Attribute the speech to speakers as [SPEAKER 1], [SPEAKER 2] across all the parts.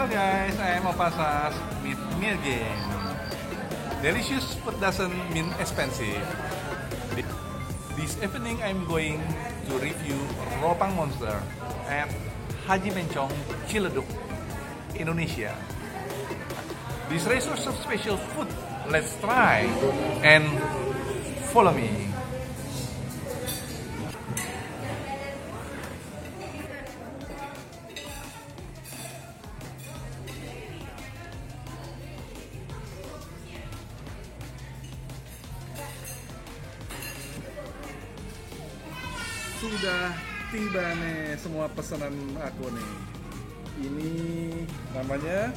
[SPEAKER 1] Hello guys, I am Opasas. Meet me again. Delicious food doesn't mean expensive. This evening I'm going to review Ropang Monster at Haji Mencong, Ciledug, Indonesia. This resource of special food. Let's try and follow me. Sudah tiba nih semua pesanan aku nih. Ini namanya,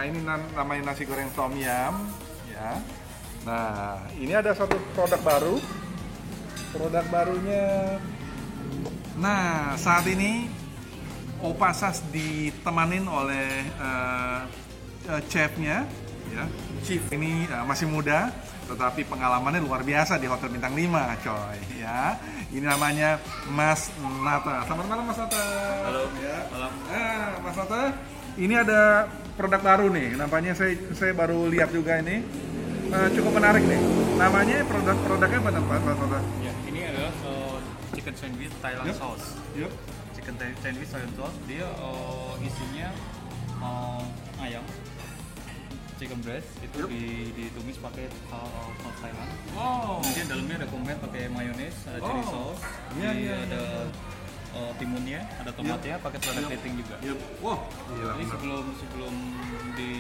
[SPEAKER 1] ini namanya nasi goreng tom yum, ya. Nah, ini ada satu produk baru. Produk barunya. Nah, saat ini Opasas ditemanin oleh chefnya, ya. Chief ini masih muda, tetapi pengalamannya luar biasa di Hotel Bintang 5, coy, ya. Ini namanya Mas Nata. Selamat malam, Mas Nata.
[SPEAKER 2] Halo.
[SPEAKER 1] Ya.
[SPEAKER 2] Malam.
[SPEAKER 1] Mas Nata, ini ada produk baru nih. Nampaknya saya baru lihat juga ini. Cukup menarik nih. Namanya produknya apa, Mas Nata?
[SPEAKER 2] Ya, ini adalah chicken sandwich Thailand
[SPEAKER 1] Yep.
[SPEAKER 2] sauce.
[SPEAKER 1] Yep.
[SPEAKER 2] Chicken sandwich Thailand sauce. Dia isinya ayam, chicken breast itu
[SPEAKER 1] Yep.
[SPEAKER 2] ditumis pakai saus Thailand.
[SPEAKER 1] Wow.
[SPEAKER 2] Kemudian dalamnya ada komplit pakai mayones, ada chili
[SPEAKER 1] Oh.
[SPEAKER 2] sauce,
[SPEAKER 1] Iya,
[SPEAKER 2] jadi
[SPEAKER 1] iya,
[SPEAKER 2] ada
[SPEAKER 1] iya.
[SPEAKER 2] timunnya, ada tomatnya, pakai selada
[SPEAKER 1] Yep.
[SPEAKER 2] keriting juga.
[SPEAKER 1] Yep. Wow. Gila,
[SPEAKER 2] Jadi
[SPEAKER 1] bener.
[SPEAKER 2] sebelum di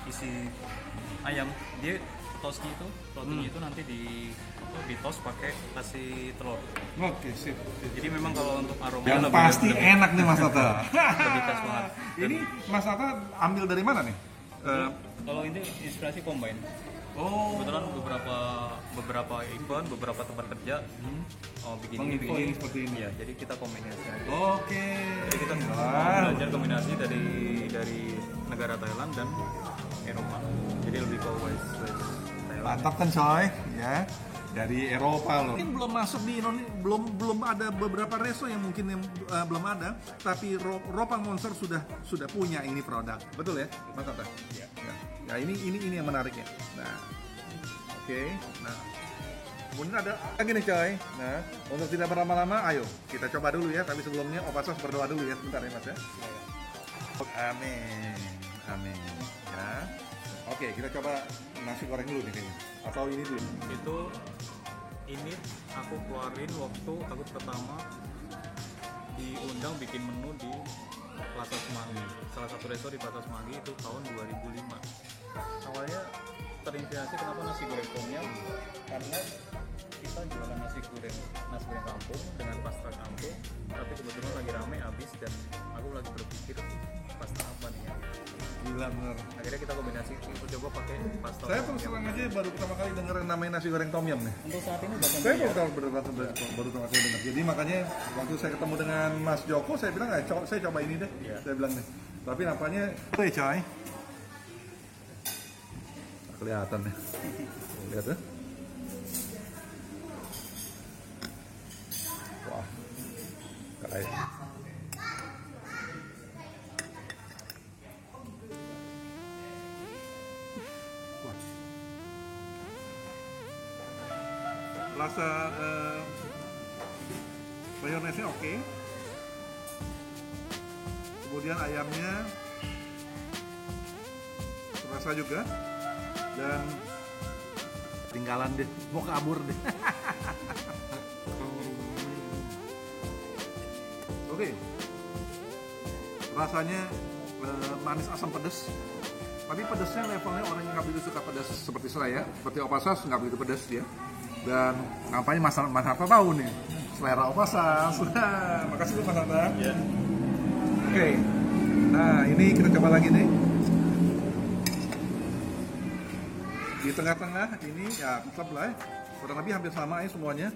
[SPEAKER 2] isi ayam, dia toastnya itu rotinya itu nanti di toast pakai kasih telur.
[SPEAKER 1] Oke, sip.
[SPEAKER 2] Jadi memang kalau untuk aroma
[SPEAKER 1] Yang pasti enak nih, Mas Nata.
[SPEAKER 2] lebih khas banget.
[SPEAKER 1] Ini Mas Nata ambil dari mana nih?
[SPEAKER 2] Kalau ini inspirasi combine.
[SPEAKER 1] Oh,
[SPEAKER 2] Kebetulan beberapa event, beberapa tempat kerja bikin ini
[SPEAKER 1] menginfo ini seperti ini.
[SPEAKER 2] ya. Jadi kita kombinasi aja.
[SPEAKER 1] Oke.
[SPEAKER 2] Jadi kita
[SPEAKER 1] Wah.
[SPEAKER 2] belajar kombinasi dari negara Thailand dan Eropa. Jadi lebih ke West Thailand.
[SPEAKER 1] Mantap kan, coy, ya. Dari Eropa loh. Mungkin belum masuk di Indonesia, belum ada beberapa resto yang mungkin belum ada, tapi Ropang Monster sudah punya ini produk. Betul ya, Mas Nata?
[SPEAKER 2] Ya.
[SPEAKER 1] Ya, ini yang menariknya. Nah, oke. Nah, kemudian ada lagi nih, coy. Nah, untuk tidak berlama-lama, ayo kita coba dulu ya. Tapi sebelumnya Opasas berdoa dulu ya, sebentar ya, Mas ya. Amin, amin. Ya. Oke, kita coba nasi goreng dulu nih kayaknya. Atau ini dulu.
[SPEAKER 2] Ini aku keluarin waktu aku pertama diundang bikin menu di Plaza Semanggi. Salah satu resto di Plaza Semanggi itu tahun 2005. Awalnya terinspirasi kenapa nasi goreng tom yum, karena kita jualan nasi goreng kampung dengan pasta kampung, tapi kebetulan lagi rame habis dan aku lagi berpikir pasta apa nih ya.
[SPEAKER 1] Gila bener.
[SPEAKER 2] Akhirnya kita kombinasi, kita coba pakai pasta
[SPEAKER 1] Saya
[SPEAKER 2] tom
[SPEAKER 1] terus
[SPEAKER 2] yum.
[SPEAKER 1] terang aja baru pertama kali denger yang namanya nasi goreng tom yum nih.
[SPEAKER 2] Untuk saat ini bahkan
[SPEAKER 1] Saya baru pertama kali dengar. Jadi makanya waktu saya ketemu dengan Mas Joko, saya bilang saya coba ini deh.
[SPEAKER 2] Iya.
[SPEAKER 1] Saya bilang nih. Tapi nampaknya, coy. Kelihatan nih. Lihat ya. Wah. Keren. Rasa mayonesnya oke. Kemudian ayamnya terasa juga, dan tinggalan deh, mau kabur deh. Oke. Rasanya manis asam pedas. Tapi pedasnya levelnya orang yang nggak begitu suka pedas seperti saya, seperti Opasas nggak begitu pedas dia. Dan nampaknya Mas Harta tahu nih selera Opasas. Makasih tuh Mas Harta.
[SPEAKER 2] ya.
[SPEAKER 1] Oke. Nah, ini kita coba lagi nih. Di tengah-tengah ini ya tetap lah, kurang lebih hampir sama ya semuanya.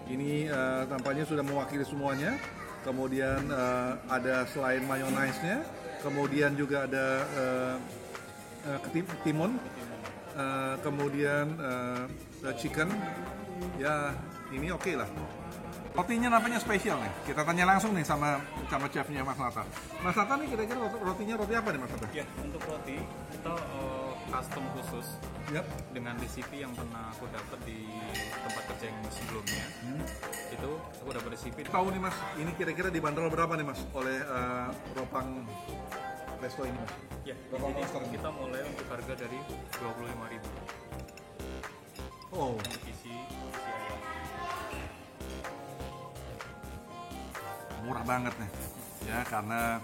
[SPEAKER 1] Ini tampaknya sudah mewakili semuanya. Kemudian ada selain mayonaise-nya, kemudian juga ada timun, kemudian chicken, ya ini oke lah. Rotinya nampaknya spesial nih. Kita tanya langsung nih sama chefnya Mas Nata. Mas Nata nih kira-kira rotinya roti apa nih Mas Nata?
[SPEAKER 2] Ya, untuk roti kita custom khusus
[SPEAKER 1] Yap.
[SPEAKER 2] dengan resipi yang pernah aku dapat di tempat kerja yang sebelumnya. Itu aku dapat resipi.
[SPEAKER 1] Tahu nih Mas, ini kira-kira dibanderol berapa nih Mas oleh Ropang Resto ini Mas?
[SPEAKER 2] Ya, di
[SPEAKER 1] Ropang
[SPEAKER 2] sini
[SPEAKER 1] Monster ini.
[SPEAKER 2] kita mulai untuk harga dari 25.000
[SPEAKER 1] Oh,
[SPEAKER 2] untuk isi ayam.
[SPEAKER 1] murah banget nih. Ya, karena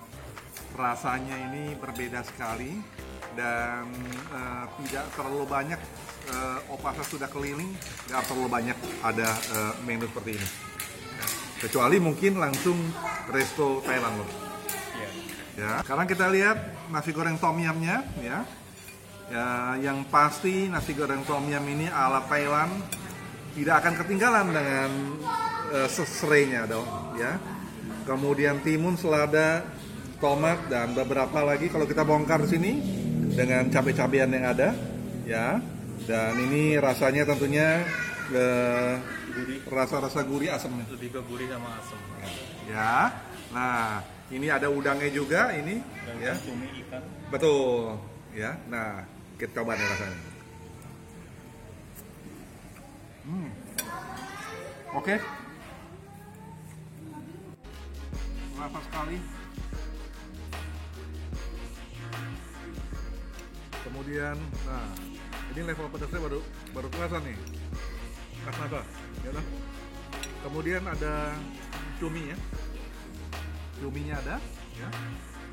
[SPEAKER 1] rasanya ini berbeda sekali dan tidak terlalu banyak. Opasa sudah keliling, nggak terlalu banyak ada menu seperti ini. Kecuali mungkin langsung resto Thailand loh.
[SPEAKER 2] Ya.
[SPEAKER 1] Ya, sekarang kita lihat nasi goreng tom yumnya ya. Ya, yang pasti nasi goreng tom yum ini ala Thailand tidak akan ketinggalan dengan seserainya dong ya. Kemudian timun, selada, tomat dan beberapa lagi kalau kita bongkar di sini dengan cabai-cabean yang ada ya. Dan ini rasanya tentunya rasa-rasa gurih asamnya.
[SPEAKER 2] Lebih ke gurih sama asam.
[SPEAKER 1] Ya. Nah, ini ada udangnya juga ini
[SPEAKER 2] Dan
[SPEAKER 1] ya.
[SPEAKER 2] cumi ikan.
[SPEAKER 1] Betul, ya. Nah, kita coba nih rasanya. Oke. Rasa sekali. Kemudian, nah, ini level pedasnya baru terasa nih. Mas Nata, ya kan? Kemudian ada cumi ya. Cuminya ada, ya.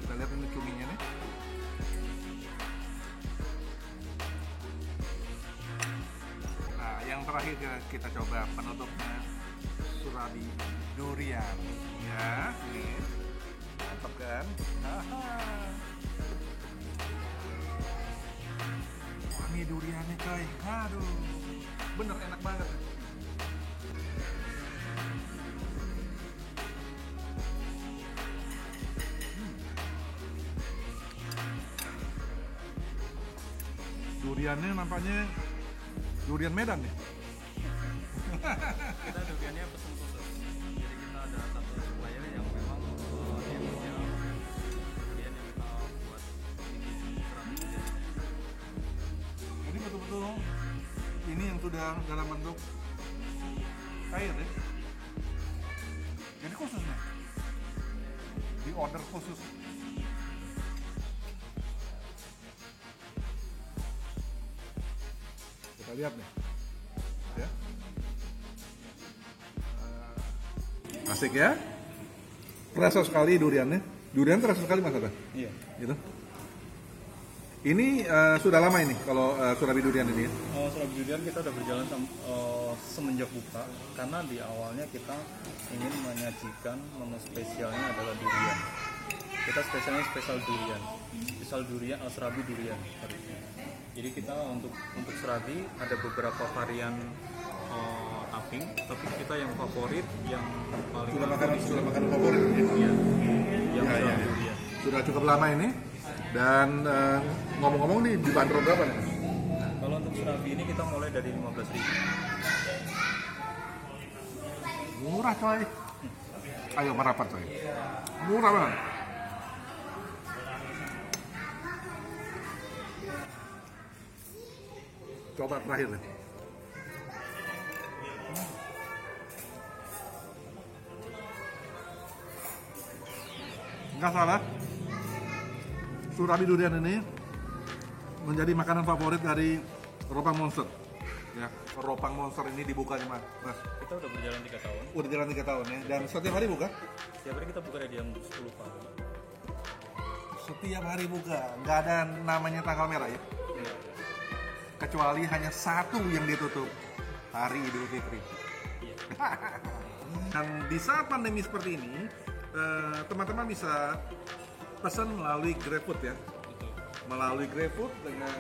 [SPEAKER 1] Kita lihat ini cuminya nih. Nah, yang terakhir kita coba penutupnya surabi durian, ya. Ini mantap kan? Haha. Wangi duriannya coy, aduh, bener enak banget. Duriannya nampaknya durian Medan nih.
[SPEAKER 2] Kita duriannya pesen khusus. Jadi kita ada satu supplier yang memang dia punya durian yang kita buat bikin serabi durian.
[SPEAKER 1] Jadi betul-betul ini yang sudah dalam bentuk cair ya. Jadi khusus nih. Di order khusus. Kita lihat nih. Ya. Asik ya. Terasa sekali duriannya. Durian terasa sekali Mas Ada.
[SPEAKER 2] Iya.
[SPEAKER 1] Gitu. Ini sudah lama ini kalau surabi durian ini ya?
[SPEAKER 2] Surabi durian kita udah berjalan semenjak buka karena di awalnya kita ingin menyajikan menu spesialnya adalah durian. Kita spesialnya spesial durian, serabi durian. Jadi kita untuk serabi ada beberapa varian topping, tapi kita yang favorit yang paling
[SPEAKER 1] Sudah makan favorit ya?
[SPEAKER 2] Iya, yang
[SPEAKER 1] Ya,
[SPEAKER 2] serabi
[SPEAKER 1] ya.
[SPEAKER 2] durian.
[SPEAKER 1] Sudah cukup lama ini. Dan ngomong-ngomong nih dibanderol berapa nih?
[SPEAKER 2] Kalau untuk serabi ini kita mulai dari 15.000.
[SPEAKER 1] Murah coy. Ayo merapat coy. Murah banget. Coba terakhir nih. Nggak salah. Surabi durian ini menjadi makanan favorit dari Ropang Monster. Ya, Ropang Monster ini dibuka nih Mas.
[SPEAKER 2] Kita udah berjalan 3 tahun.
[SPEAKER 1] Udah jalan 3 tahun ya. Dan setiap hari buka?
[SPEAKER 2] Setiap hari kita buka dari jam 10 pagi.
[SPEAKER 1] Setiap hari buka. Nggak ada namanya tanggal merah ya?
[SPEAKER 2] Iya.
[SPEAKER 1] Kecuali hanya satu yang ditutup. Hari Idul Fitri.
[SPEAKER 2] Iya.
[SPEAKER 1] Dan di saat pandemi seperti ini, teman-teman bisa pesan melalui GrabFood ya.
[SPEAKER 2] Betul.
[SPEAKER 1] Melalui GrabFood dengan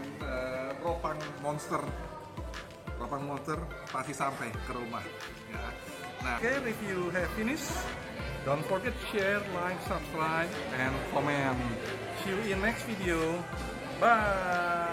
[SPEAKER 1] Ropang Monster. Ropang Monster pasti sampai ke rumah. Ya. Nah, review have finished. Don't forget share, like, subscribe, and comment. See you in next video. Bye.